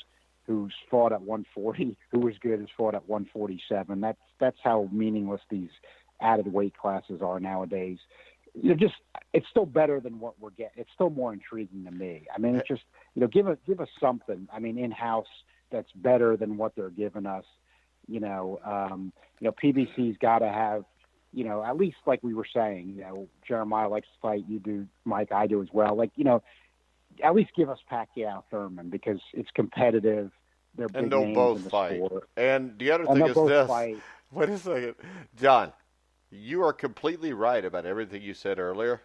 who's fought at 140, who was good, has fought at 147. That's how meaningless these added weight classes are nowadays. It's still better than what we're getting. It's still more intriguing to me. I mean, it's just, give us something. I mean, in-house that's better than what they're giving us. PBC's got to have, at least like we were saying, Jeremiah likes to fight. You do, Mike. I do as well. At least give us Pacquiao Thurman because it's competitive. They're big and they'll names both in the fight. sport. And the other thing is this. Fight. Wait a second. John, you are completely right about everything you said earlier.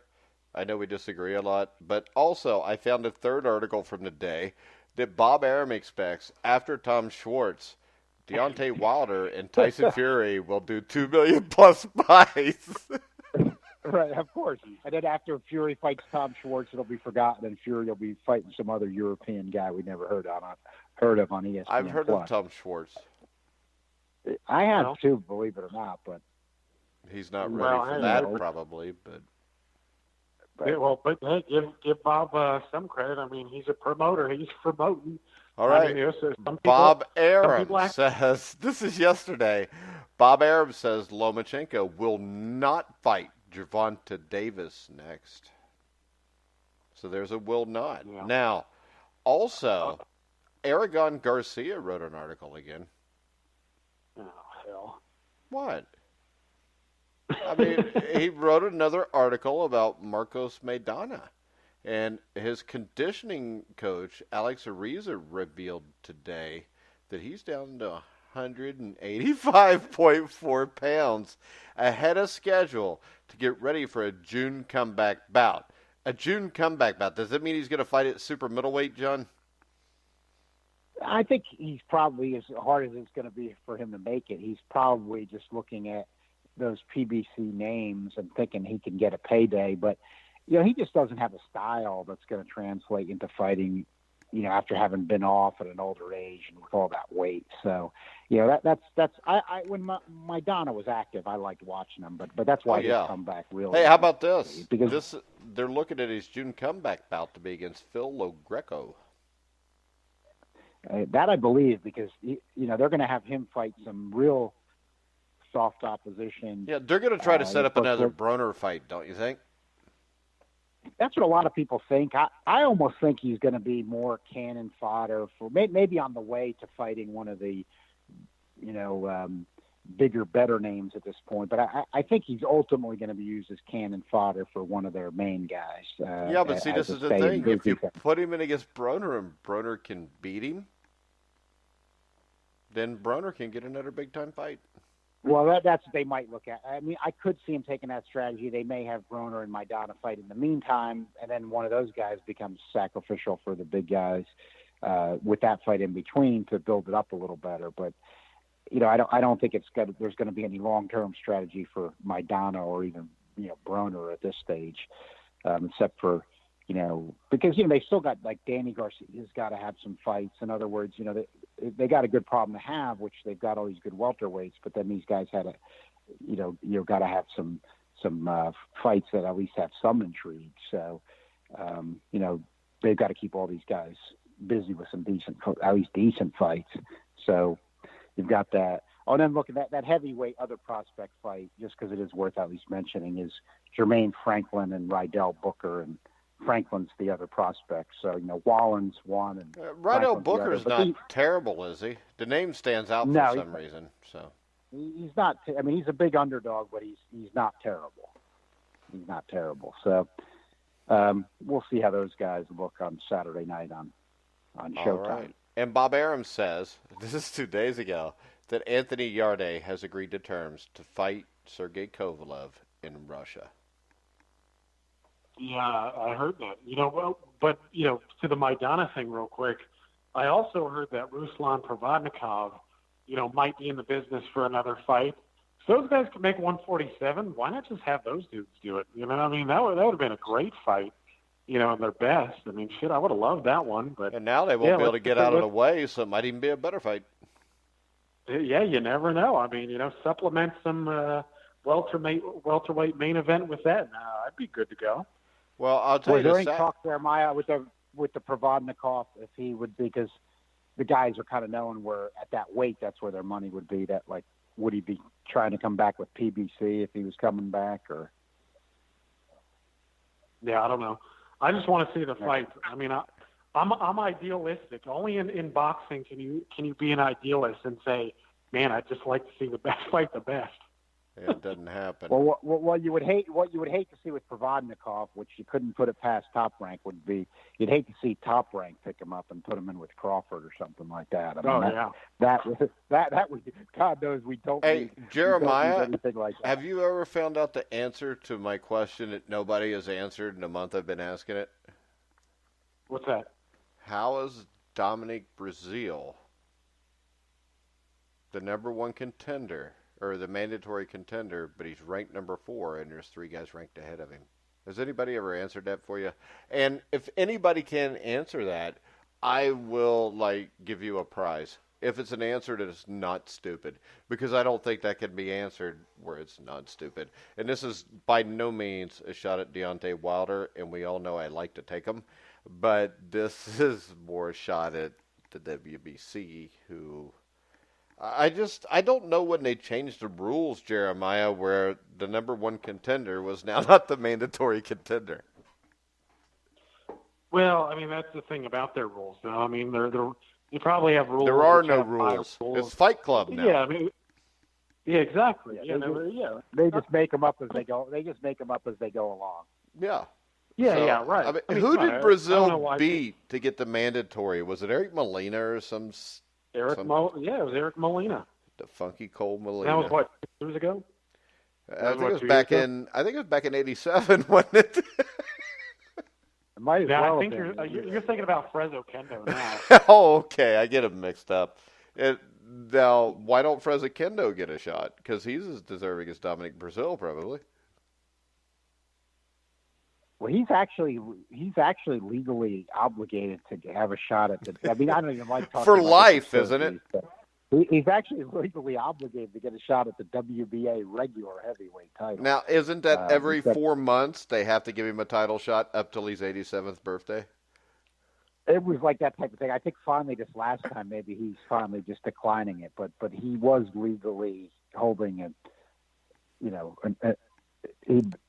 I know we disagree a lot, but also I found a third article from the day that Bob Arum expects after Tom Schwartz, Deontay Wilder and Tyson Fury will do 2 million plus fights. Right, of course. And then after Fury fights Tom Schwartz, it'll be forgotten, and Fury will be fighting some other European guy we never heard of on ESPN. I've heard of Tom Schwartz. I have too, believe it or not, but he's not ready for that, probably. But hey, give Bob some credit. I mean, he's a promoter. He's promoting. All right. Bob Arum says, this is yesterday, Bob Arum says Lomachenko will not fight Gervonta Davis next. So there's a will not. Yeah. Now, also, Aragon Garcia wrote an article again. Oh, hell. What? I mean, he wrote another article about Marcos Maidana. And his conditioning coach, Alex Ariza, revealed today that he's down to 185.4 pounds ahead of schedule to get ready for a June comeback bout. A June comeback bout. Does that mean he's going to fight at super middleweight, John? I think he's probably, as hard as it's going to be for him to make it, he's probably just looking at those PBC names and thinking he can get a payday. But, he just doesn't have a style that's going to translate into fighting, after having been off at an older age and with all that weight. So, that's when Maidana was active, I liked watching him, but that's why his comeback really. Hey, how about this? Because they're looking at his June comeback bout to be against Phil Lo Greco. That I believe, because they're going to have him fight some real soft opposition. Yeah, they're going to try to set up another Broner fight, don't you think? That's what a lot of people think. I almost think he's going to be more cannon fodder for maybe on the way to fighting one of the, bigger, better names at this point. But I think he's ultimately going to be used as cannon fodder for one of their main guys. Yeah, but see, this is the thing. If you put him in against Broner and Broner can beat him, then Broner can get another big-time fight. Well, that's what they might look at. I mean, I could see him taking that strategy. They may have Broner and Maidana fight in the meantime, and then one of those guys becomes sacrificial for the big guys with that fight in between to build it up a little better. But I don't think there's going to be any long-term strategy for Maidana or even Broner at this stage, except for because they still got, like, Danny Garcia's got to have some fights. In other words, they got a good problem to have, which they've got all these good welterweights, but then these guys had you've got to have some fights that at least have some intrigue. So, they've got to keep all these guys busy with some at least decent fights. So you've got that. Oh, and then look at that heavyweight other prospect fight, just because it is worth at least mentioning, is Jermaine Franklin and Rydell Booker, and Franklin's the other prospect. So, Rydell Wallin's one. And Booker's not terrible, is he? The name stands out for some reason. So he's not. I mean, he's a big underdog, but he's not terrible. He's not terrible. So we'll see how those guys look on Saturday night on Showtime. Right. And Bob Arum says, this is 2 days ago, that Anthony Yarde has agreed to terms to fight Sergey Kovalev in Russia. Yeah, I heard that. But to the Maidana thing real quick, I also heard that Ruslan Provodnikov, might be in the business for another fight. So those guys can make 147. Why not just have those dudes do it? I mean, that would have been a great fight, in their best. I mean, shit, I would have loved that one. But and now they won't be able to get out of the way, so it might even be a better fight. Yeah, you never know. I mean, supplement some welterweight main event with that. I'd be good to go. Well, I'll tell Was you there this. any talk there, Maya, with the Provodnikov, if he would, because the guys are kind of known where at that weight, that's where their money would be. That, like, would he be trying to come back with PBC if he was coming back, or? Yeah, I don't know. I just want to see the fight. I mean, I'm idealistic. Only in boxing can you be an idealist and say, man, I'd just like to see the best fight the best. Yeah, it doesn't happen. Well, what you would hate to see with Provodnikov, which you couldn't put it past Top Rank, would be you'd hate to see Top Rank pick him up and put him in with Crawford or something like that. I mean, that would, God knows we don't. Hey, Jeremiah, anything like that. Have you ever found out the answer to my question that nobody has answered in a month I've been asking it? What's that? How is Dominic Breazeale the number one contender, or the mandatory contender, but he's ranked number 4, and there's 3 guys ranked ahead of him? Has anybody ever answered that for you? And if anybody can answer that, I will, give you a prize. If it's an answer that is not stupid, because I don't think that can be answered where it's not stupid. And this is by no means a shot at Deontay Wilder, and we all know I like to take him. But this is more a shot at the WBC, who I don't know when they changed the rules, Jeremiah, where the number 1 contender was now not the mandatory contender. Well, I mean, that's the thing about their rules. Though. I mean, they probably have rules. There are no rules. It's Fight Club now. Yeah, I mean, yeah, exactly. They just make them up as they go. They just make them up as they go along. Yeah. Yeah, right. I mean, who did Brazil beat to get the mandatory? Was it Eric Molina or some? Yeah, it was Eric Molina. The funky Cole Molina. That was what, 2 years ago? I think it was back in '87, wasn't it? It might as well I think have been. you're thinking about Frezzo Kendo now. Oh, okay. I get them mixed up. Now, why don't Frezzo Kendo get a shot? Because he's as deserving as Dominic Breazeale, probably. Well, he's actually legally obligated to have a shot at the. I mean, I don't even like talking for about life, isn't it? He's actually legally obligated to get a shot at the WBA regular heavyweight title. Now, isn't that every 4 months they have to give him a title shot up till his 87th birthday? It was like that type of thing. I think finally this last time maybe he's finally just declining it, but he was legally holding it,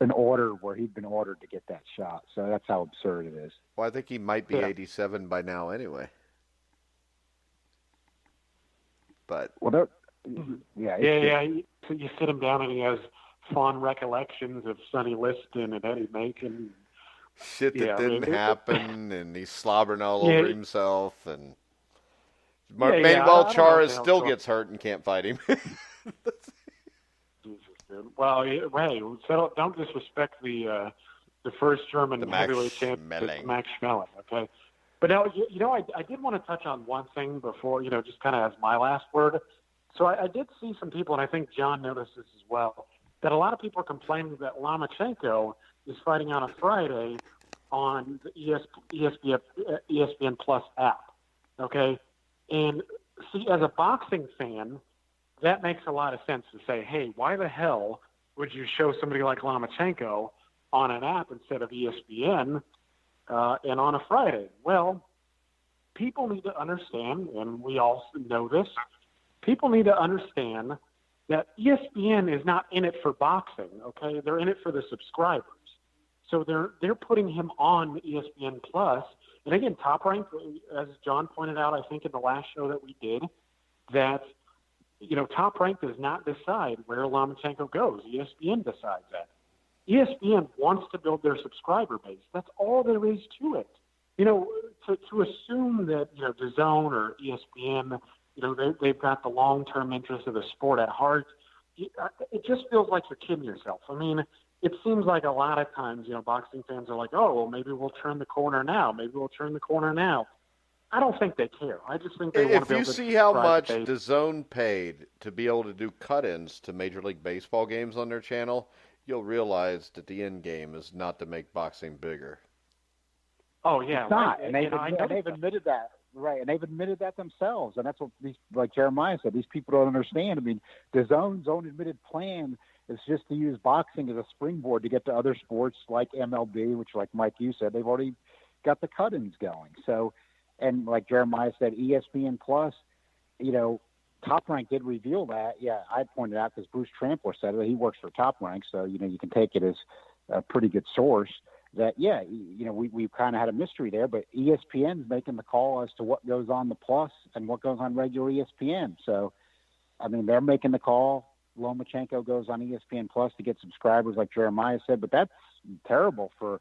an order where he'd been ordered to get that shot. So that's how absurd it is. Well, I think he might be 87 by now anyway. But You sit him down and he has fond recollections of Sonny Liston and Eddie Macon. Shit that didn't happen, and he's slobbering all over himself, and Manuel Charas still gets hurt and can't fight him. Jesus, dude. Well, don't disrespect the first German heavyweight champion, Max Schmeling, okay? But now, I did want to touch on one thing before, just kind of as my last word. So I did see some people, and I think John noticed this as well, that a lot of people are complaining that Lomachenko is fighting on a Friday on the ESPN Plus app, okay? And see, as a boxing fan, that makes a lot of sense to say, hey, why the hell would you show somebody like Lomachenko on an app instead of ESPN and on a Friday? Well, people need to understand, and we all know this, people need to understand that ESPN is not in it for boxing, okay? They're in it for the subscribers. So they're putting him on ESPN Plus. And again, Top Rank, as John pointed out, I think in the last show that we did, that Top Rank does not decide where Lomachenko goes. ESPN decides that. ESPN wants to build their subscriber base. That's all there is to it. To assume that DAZN or ESPN, they've got the long-term interest of the sport at heart, it just feels like you're kidding yourself. I mean, it seems like a lot of times, boxing fans are like, oh, well, maybe we'll turn the corner now. Maybe we'll turn the corner now. I don't think they care. I just think they want to be able to. If you see how much DAZN paid to be able to do cut-ins to Major League Baseball games on their channel, you'll realize that the end game is not to make boxing bigger. Oh, yeah. It's not, and they've admitted that. Right, and they've admitted that themselves, and that's what these, like Jeremiah said, these people don't understand. I mean, the zone's own admitted plan is just to use boxing as a springboard to get to other sports like MLB, which, like Mike, you said, they've already got the cut-ins going. So, and like Jeremiah said, ESPN Plus, you know, Top Rank did reveal that. Yeah, I pointed out because Bruce Trampler said it. He works for Top Rank, so, you know, you can take it as a pretty good source. That, yeah, you know, we kind of had a mystery there, but ESPN's making the call as to what goes on the Plus and what goes on regular ESPN. So, I mean, they're making the call. Lomachenko goes on ESPN Plus to get subscribers, like Jeremiah said, but that's terrible for,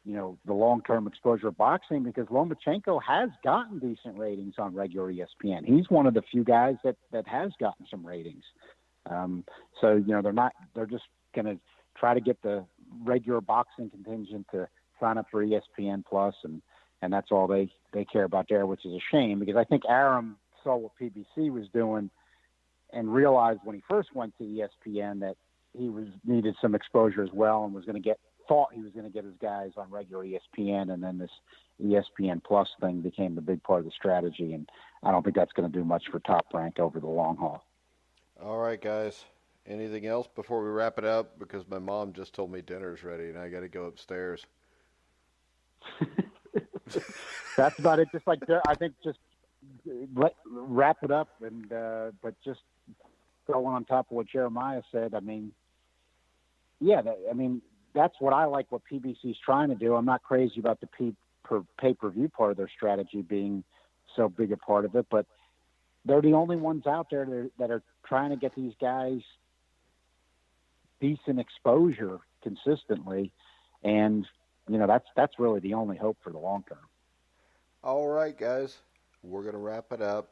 you know, the long-term exposure of boxing, because Lomachenko has gotten decent ratings on regular ESPN. He's one of the few guys that has gotten some ratings. So, you know, they're just going to try to get the regular boxing contingent to sign up for ESPN Plus, and that's all they care about there, which is a shame, because I think Aram saw what PBC was doing and realized when he first went to ESPN that he needed some exposure as well, and thought he was going to get his guys on regular ESPN, and then this ESPN Plus thing became the big part of the strategy, and I don't think that's going to do much for Top Rank over the long haul. All right, guys. Anything else before we wrap it up? Because my mom just told me dinner's ready, and I got to go upstairs. That's about it. Just like I think, just wrap it up, and but just going on top of what Jeremiah said. I mean, yeah, that's what I like. What PBC's trying to do. I'm not crazy about the pay-per-view part of their strategy being so big a part of it, but they're the only ones out there that are trying to get these guys decent exposure consistently, and you know that's really the only hope for the long term. All right, guys, we're gonna wrap it up.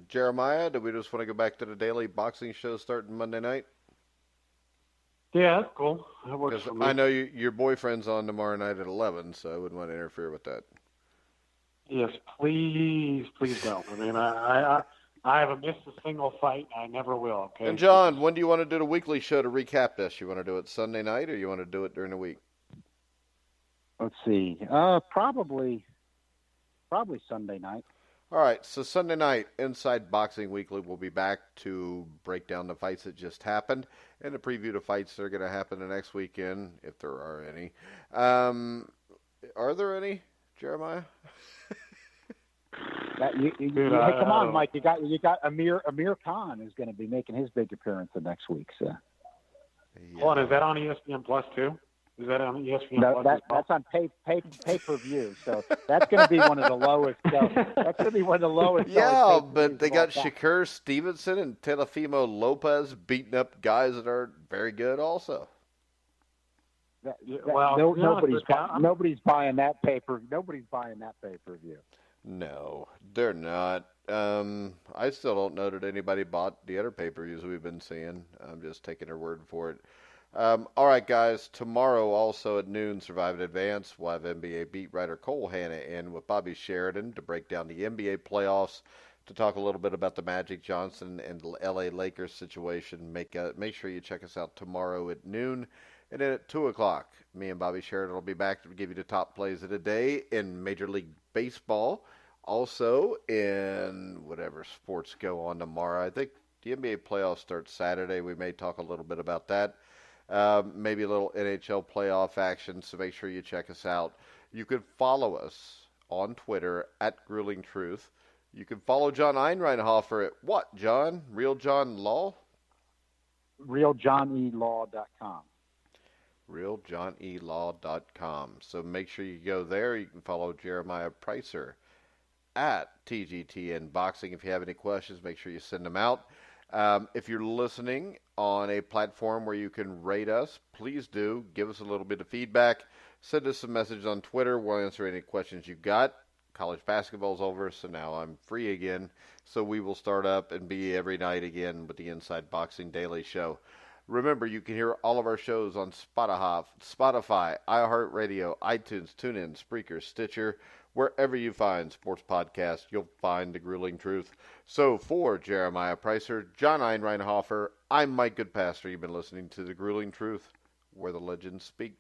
Jeremiah, do we just want to go back to the daily boxing show starting Monday night? Yeah, that's cool. That works for me. I know your boyfriend's on tomorrow night at 11, so I wouldn't want to interfere with that. Yes, please don't. I mean, I haven't missed a single fight, and I never will. Okay. And John, when do you want to do the weekly show to recap this? You want to do it Sunday night, or you want to do it during the week? Let's see. Probably Sunday night. All right, so Sunday night, Inside Boxing Weekly will be back to break down the fights that just happened and to preview the fights that are going to happen the next weekend, if there are any. Are there any, Jeremiah? Hey, come on, Mike! You got Amir Khan is going to be making his big appearance the next week. So, yeah. Hold on, is that on ESPN Plus too? Is that on ESPN no, Plus? That's on pay-per-view. So that's going to be one of the lowest. That's going to be one of the lowest. Yeah, but they got Shakur Stevenson and Teofimo Lopez beating up guys that are very good also. Nobody's buying that paper. Nobody's buying that pay-per-view. No, they're not. I still don't know that anybody bought the other pay-per-views we've been seeing. I'm just taking their word for it. All right, guys. Tomorrow, also at noon, Survive in Advance, we'll have NBA beat writer Cole Hanna in with Bobby Sheridan to break down the NBA playoffs, to talk a little bit about the Magic Johnson and L.A. Lakers situation. Make sure you check us out tomorrow at noon. And then at 2 o'clock, me and Bobby Sheridan will be back to give you the top plays of the day in Major League Baseball. Also in whatever sports go on tomorrow. I think the NBA playoffs start Saturday. We may talk a little bit about that. Maybe a little NHL playoff action, so make sure you check us out. You can follow us on Twitter at Grueling Truth. You can follow John Einreinhofer at what, John? Real John Law? RealJohnELaw.com. RealJohnELaw.com. So make sure you go there. You can follow Jeremiah Preisser at TGTN Boxing. If you have any questions, make sure you send them out. If you're listening on a platform where you can rate us, please do. Give us a little bit of feedback. Send us some messages on Twitter. We'll answer any questions you've got. College basketball's over, so now I'm free again. So we will start up and be every night again with the Inside Boxing Daily Show. Remember, you can hear all of our shows on Spotify, iHeartRadio, iTunes, TuneIn, Spreaker, Stitcher. Wherever you find sports podcasts, you'll find The Grueling Truth. So for Jeremiah Preisser, John Einreinhofer, I'm Mike Goodpaster. You've been listening to The Grueling Truth, where the legends speak.